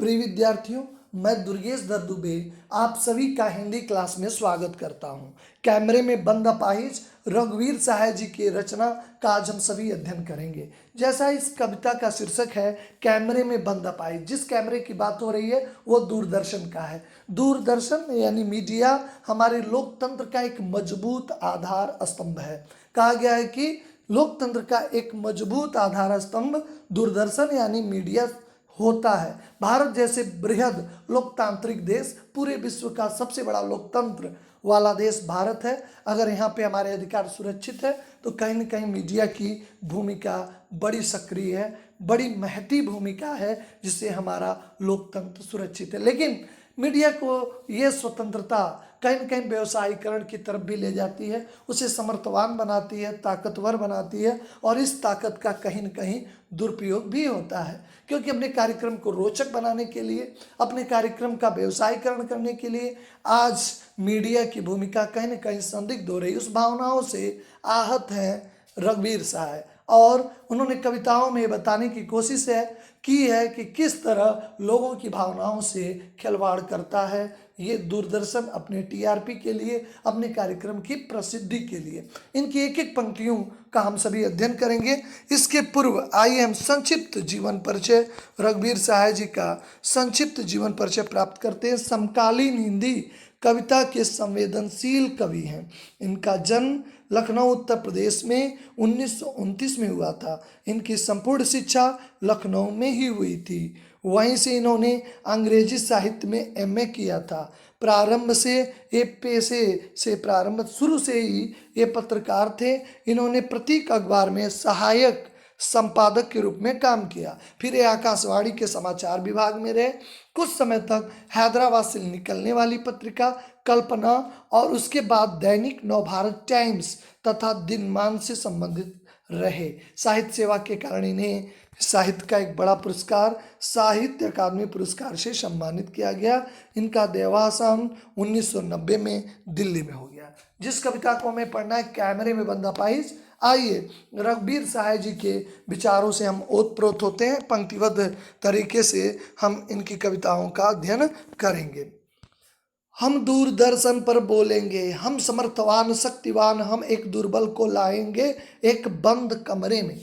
प्रिय विद्यार्थियों, मैं दुर्गेश दत्त दुबे आप सभी का हिंदी क्लास में स्वागत करता हूं। कैमरे में बंद अपाहिज रघुवीर सहाय जी की रचना का आज हम सभी अध्ययन करेंगे। जैसा इस कविता का शीर्षक है कैमरे में बंद अपाहिज, जिस कैमरे की बात हो रही है वो दूरदर्शन का है। दूरदर्शन यानी मीडिया हमारे लोकतंत्र का एक मजबूत आधार स्तंभ है। कहा गया है कि लोकतंत्र का एक मजबूत आधार स्तंभ दूरदर्शन यानी मीडिया होता है। भारत जैसे बृहद लोकतांत्रिक देश, पूरे विश्व का सबसे बड़ा लोकतंत्र वाला देश भारत है। अगर यहाँ पे हमारे अधिकार सुरक्षित है तो कहीं न कहीं मीडिया की भूमिका बड़ी सक्रिय है, बड़ी महती भूमिका है, जिससे हमारा लोकतंत्र सुरक्षित है। लेकिन मीडिया को ये स्वतंत्रता कहीं न कहीं व्यवसायीकरण की तरफ भी ले जाती है, उसे समर्थवान बनाती है, ताकतवर बनाती है, और इस ताकत का कहीं न कहीं दुरुपयोग भी होता है, क्योंकि अपने कार्यक्रम को रोचक बनाने के लिए, अपने कार्यक्रम का व्यवसायीकरण करने के लिए आज मीडिया की भूमिका कहीं न कहीं संदिग्ध हो रही। उस भावनाओं से आहत हैं रघुवीर सहाय, और उन्होंने कविताओं में बताने की कोशिश की है कि किस तरह लोगों की भावनाओं से खिलवाड़ करता है ये दूरदर्शन अपने टीआरपी के लिए, अपने कार्यक्रम की प्रसिद्धि के लिए। इनकी एक एक पंक्तियों का हम सभी अध्ययन करेंगे। इसके पूर्व आइए हम संक्षिप्त जीवन परिचय, रघुवीर सहाय जी का संक्षिप्त जीवन परिचय प्राप्त करते हैं। समकालीन हिंदी कविता के संवेदनशील कवि हैं। इनका जन्म लखनऊ उत्तर प्रदेश में 1929 में हुआ था। इनकी संपूर्ण शिक्षा लखनऊ में ही हुई थी। वहीं से इन्होंने अंग्रेजी साहित्य में एमए किया था। प्रारंभ से ये पेशे से प्रारंभ शुरू से ही ये पत्रकार थे। इन्होंने प्रतीक अखबार में सहायक संपादक के रूप में काम किया। फिर ये आकाशवाणी के समाचार विभाग में रहे। कुछ समय तक हैदराबाद से निकलने वाली पत्रिका कल्पना और उसके बाद दैनिक नवभारत टाइम्स तथा दिनमान से संबंधित रहे। साहित्य सेवा के कारण इन्हें साहित्य का एक बड़ा पुरस्कार, साहित्य अकादमी पुरस्कार से सम्मानित किया गया। इनका देहावसान 1990 में दिल्ली में हो गया। जिस कविता को हमें पढ़ना है कैमरे में बंद अपाहिज, आइए रघुवीर सहाय जी के विचारों से हम ओतप्रोत होते हैं। पंक्तिबद्ध तरीके से हम इनकी कविताओं का अध्ययन करेंगे। हम दूरदर्शन पर बोलेंगे, हम समर्थवान शक्तिवान, हम एक दुर्बल को लाएंगे एक बंद कमरे में।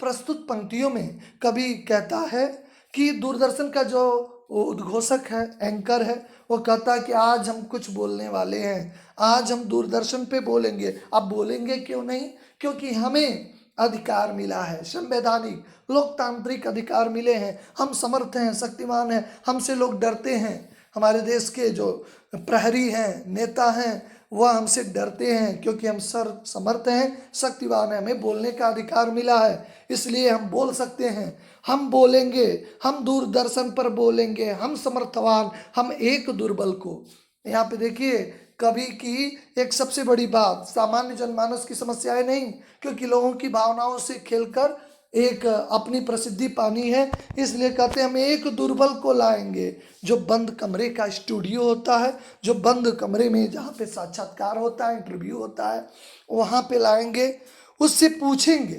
प्रस्तुत पंक्तियों में कवि कहता है कि दूरदर्शन का जो उद्घोषक है, एंकर है, वो कहता है कि आज हम कुछ बोलने वाले हैं, आज हम दूरदर्शन पे बोलेंगे। अब बोलेंगे क्यों नहीं? क्योंकि हमें अधिकार मिला है, संवैधानिक लोकतांत्रिक अधिकार मिले हैं। हम समर्थ हैं, शक्तिमान हैं, हमसे लोग डरते हैं। हमारे देश के जो प्रहरी हैं, नेता हैं, वह हमसे डरते हैं क्योंकि हम समर्थ हैं, शक्तिवान हैं, हमें बोलने का अधिकार मिला है, इसलिए हम बोल सकते हैं। हम बोलेंगे, हम दूरदर्शन पर बोलेंगे, हम समर्थवान, हम एक दुर्बल को। यहाँ पे देखिए कवि की एक सबसे बड़ी बात सामान्य जनमानस की समस्याएं नहीं, क्योंकि लोगों की भावनाओं से खेलकर एक अपनी प्रसिद्धि पानी है, इसलिए कहते हैं हम एक दुर्बल को लाएंगे। जो बंद कमरे का स्टूडियो होता है, जो बंद कमरे में जहाँ पे साक्षात्कार होता है, इंटरव्यू होता है, वहाँ पे लाएंगे। उससे पूछेंगे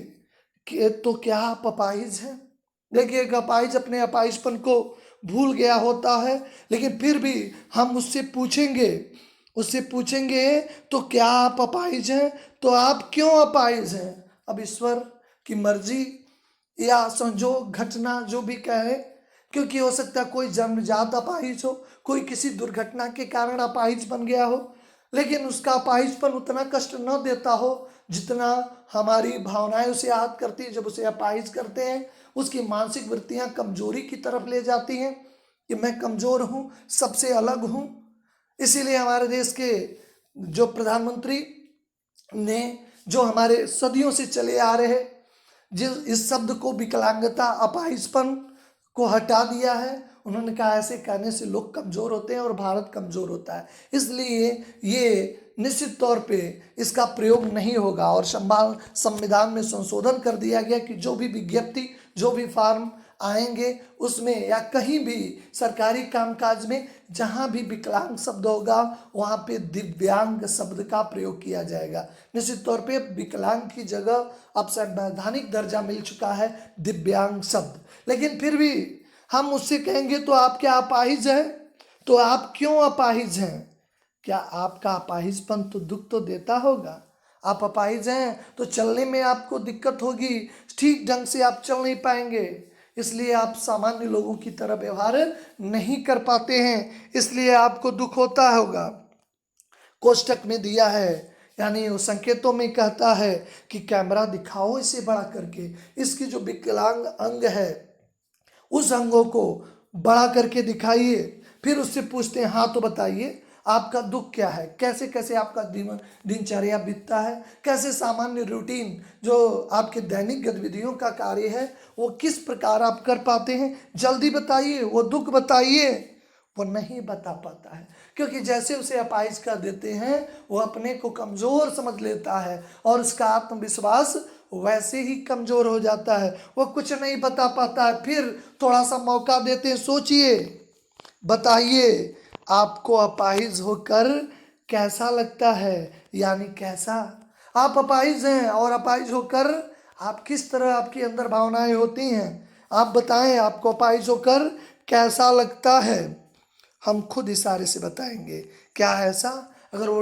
कि तो क्या आप अपाहिज हैं? देखिए एक अपाहिज अपने अपाहिजपन को भूल गया होता है, लेकिन फिर भी हम उससे पूछेंगे तो क्या आप अपाहिज हैं? तो आप क्यों अपाहिज हैं? अब ईश्वर की मर्जी या संजोग, घटना जो भी कहे, क्योंकि हो सकता है कोई जन्मजात अपाहिज हो, कोई किसी दुर्घटना के कारण अपाहिज बन गया हो, लेकिन उसका अपाहिजपन उतना कष्ट न देता हो जितना हमारी भावनाएं उसे आहत करती हैं। जब उसे अपाहिज करते हैं, उसकी मानसिक वृत्तियां कमजोरी की तरफ ले जाती हैं कि मैं कमजोर हूँ, सबसे अलग हूँ। इसीलिए हमारे देश के जो प्रधानमंत्री ने जो हमारे सदियों से चले आ रहे जिस इस शब्द को विकलांगता, अपाहिजपन को हटा दिया है, उन्होंने कहा ऐसे कहने से लोग कमज़ोर होते हैं और भारत कमज़ोर होता है, इसलिए ये निश्चित तौर पे इसका प्रयोग नहीं होगा। और संविधान में संशोधन कर दिया गया कि जो भी विज्ञप्ति, जो भी फॉर्म आएंगे उसमें या कहीं भी सरकारी कामकाज में जहां भी विकलांग शब्द होगा वहां पे दिव्यांग शब्द का प्रयोग किया जाएगा। निश्चित तौर पे विकलांग की जगह अब संवैधानिक दर्जा मिल चुका है दिव्यांग शब्द, लेकिन फिर भी हम उससे कहेंगे तो आप क्या अपाहिज हैं? तो आप क्यों अपाहिज हैं? क्या आपका अपाहिजपन तो दुख तो देता होगा। आप अपाहिज हैं तो चलने में आपको दिक्कत होगी, ठीक ढंग से आप चल नहीं पाएंगे, इसलिए आप सामान्य लोगों की तरह व्यवहार नहीं कर पाते हैं, इसलिए आपको दुख होता होगा। कोष्टक में दिया है, यानी वो संकेतों में कहता है कि कैमरा दिखाओ इसे बड़ा करके, इसकी जो विकलांग अंग है उस अंगों को बड़ा करके दिखाइए। फिर उससे पूछते हैं, हाँ तो बताइए आपका दुख क्या है, कैसे कैसे आपका दिनचर्या बीतता है, कैसे सामान्य रूटीन जो आपके दैनिक गतिविधियों का कार्य है वो किस प्रकार आप कर पाते हैं, जल्दी बताइए, वो दुख बताइए। वो नहीं बता पाता है, क्योंकि जैसे उसे अपाहिज कर देते हैं वो अपने को कमज़ोर समझ लेता है और उसका आत्मविश्वास वैसे ही कमज़ोर हो जाता है, वो कुछ नहीं बता पाता है। फिर थोड़ा सा मौका देते हैं, सोचिए, बताइए आपको अपाहिज होकर कैसा लगता है, यानी कैसा आप अपाहिज हैं और अपाहिज होकर आप किस तरह आपके अंदर भावनाएं होती हैं, आप बताएं आपको अपाहिज होकर कैसा लगता है। हम खुद इशारे से बताएंगे, क्या है ऐसा? अगर वो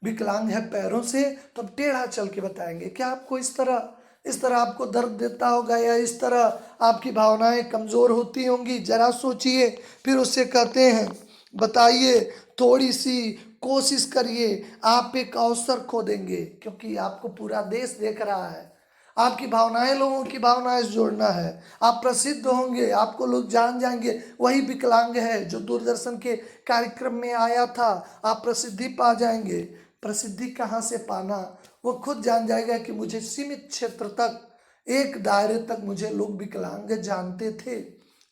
विकलांग है पैरों से तो हम टेढ़ा चल के बताएंगे। क्या आपको इस तरह आपको दर्द देता होगा या इस तरह आपकी भावनाएं कमज़ोर होती होंगी? जरा सोचिए। फिर उससे कहते हैं, बताइए, थोड़ी सी कोशिश करिए, आप एक अवसर खो देंगे, क्योंकि आपको पूरा देश देख रहा है, आपकी भावनाएं लोगों की भावनाएं से जोड़ना है, आप प्रसिद्ध होंगे, आपको लोग जान जाएंगे, वही विकलांग है जो दूरदर्शन के कार्यक्रम में आया था, आप प्रसिद्धि पा जाएंगे। प्रसिद्धि कहाँ से पाना, वो खुद जान जाएगा कि मुझे सीमित क्षेत्र तक, एक दायरे तक मुझे लोग विकलांग जानते थे,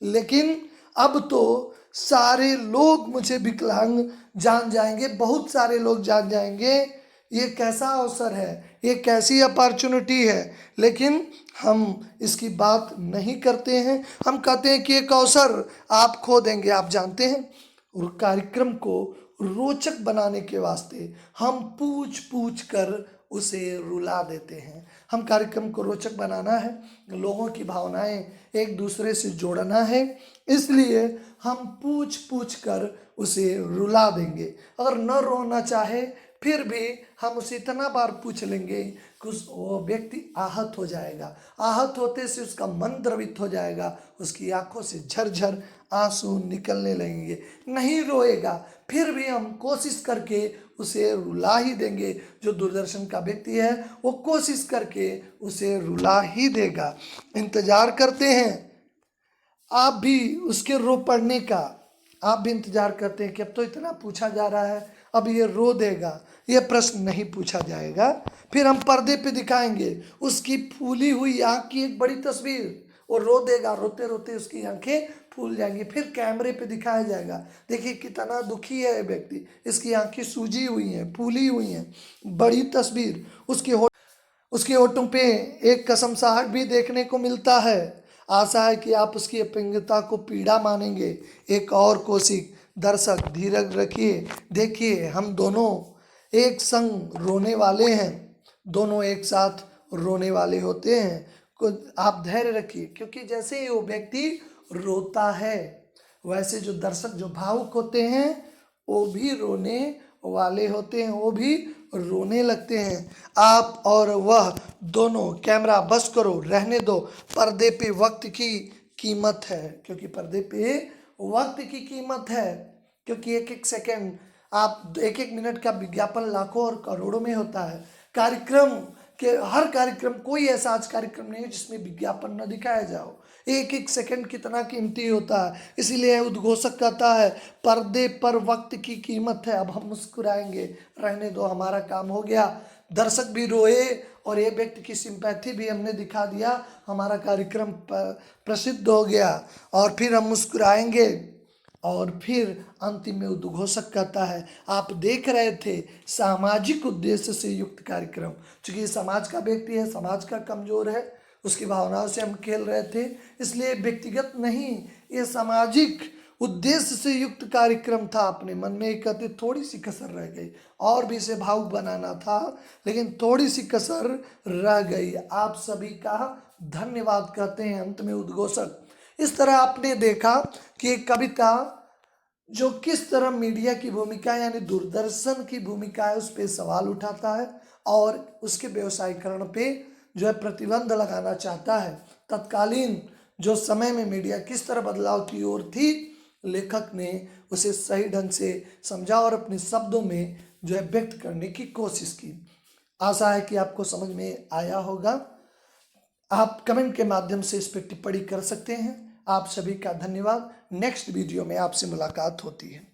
लेकिन अब तो सारे लोग मुझे विकलांग जान जाएंगे, बहुत सारे लोग जान जाएंगे। ये कैसा अवसर है, ये कैसी अपॉर्चुनिटी है, लेकिन हम इसकी बात नहीं करते हैं। हम कहते हैं कि एक अवसर आप खो देंगे। आप जानते हैं, और कार्यक्रम को रोचक बनाने के वास्ते हम पूछ पूछ कर उसे रुला देते हैं। हम कार्यक्रम को रोचक बनाना है, लोगों की भावनाएं एक दूसरे से जोड़ना है, इसलिए हम पूछ पूछ कर उसे रुला देंगे। अगर न रोना चाहे फिर भी हम उसे इतना बार पूछ लेंगे कि वो व्यक्ति आहत हो जाएगा, आहत होते से उसका मन द्रवित हो जाएगा, उसकी आंखों से झरझर आंसू निकलने लगेंगे, नहीं रोएगा, फिर भी हम कोशिश करके उसे रुला ही देंगे। जो दूरदर्शन का व्यक्ति है वो कोशिश करके उसे रुला ही देगा। इंतजार करते हैं आप भी उसके रो पड़ने का, आप भी इंतजार करते हैं कि अब तो इतना पूछा जा रहा है, अब ये रो देगा, ये प्रश्न नहीं पूछा जाएगा। फिर हम पर्दे पे दिखाएंगे उसकी फूली हुई आँख की एक बड़ी तस्वीर, वो रो देगा, रोते रोते उसकी आंखें फूल जाएंगी, फिर कैमरे पे दिखाया जाएगा, देखिए कितना दुखी है ये व्यक्ति, इसकी आंखें सूजी हुई हैं, फूली हुई हैं, बड़ी तस्वीर। उसके होठों पे एक कसमसाहट भी देखने को मिलता है। आशा है कि आप उसकी अपंगता को पीड़ा मानेंगे। एक और कोशिश, दर्शक धीरज रखिए, देखिए हम दोनों एक संग रोने वाले हैं, दोनों एक साथ रोने वाले होते हैं। आप धैर्य रखिए, क्योंकि जैसे ही वो व्यक्ति रोता है वैसे जो दर्शक जो भावुक होते हैं वो भी रोने वाले होते हैं, वो भी रोने लगते हैं। आप और वह दोनों, कैमरा बस करो, रहने दो, पर्दे पे वक्त की कीमत है, क्योंकि पर्दे पे वक्त की कीमत है, क्योंकि एक एक सेकंड, आप एक एक मिनट का विज्ञापन लाखों और करोड़ों में होता है। कार्यक्रम के हर कार्यक्रम, कोई ऐसा आज कार्यक्रम नहीं है जिसमें विज्ञापन न दिखाया जाओ। एक एक सेकंड कितना कीमती होता है, इसीलिए उद्घोषक कहता है पर्दे पर वक्त की कीमत है। अब हम मुस्कुराएंगे, रहने दो, हमारा काम हो गया, दर्शक भी रोए और ये व्यक्ति की सिंपैथी भी हमने दिखा दिया, हमारा कार्यक्रम प्रसिद्ध हो गया, और फिर हम मुस्कुराएंगे। और फिर अंतिम में उद्घोषक कहता है, आप देख रहे थे सामाजिक उद्देश्य से युक्त कार्यक्रम। चूंकि समाज का व्यक्ति है, समाज का कमजोर है, उसकी भावनाओं से हम खेल रहे थे, इसलिए व्यक्तिगत नहीं, ये सामाजिक उद्देश्य से युक्त कार्यक्रम था। अपने मन में एक कहते थोड़ी सी कसर रह गई, और भी इसे भावुक बनाना था, लेकिन थोड़ी सी कसर रह गई। आप सभी का धन्यवाद कहते हैं अंत में उद्घोषक। इस तरह आपने देखा कि एक कविता जो किस तरह मीडिया की भूमिका यानी दूरदर्शन की भूमिका है उस पर सवाल उठाता है और उसके व्यवसायीकरण पे जो है प्रतिबंध लगाना चाहता है। तत्कालीन जो समय में मीडिया किस तरह बदलाव की ओर थी, लेखक ने उसे सही ढंग से समझा और अपने शब्दों में जो है व्यक्त करने की कोशिश की। आशा है कि आपको समझ में आया होगा। आप कमेंट के माध्यम से इस पर टिप्पणी कर सकते हैं। आप सभी का धन्यवाद। नेक्स्ट वीडियो में आपसे मुलाकात होती है।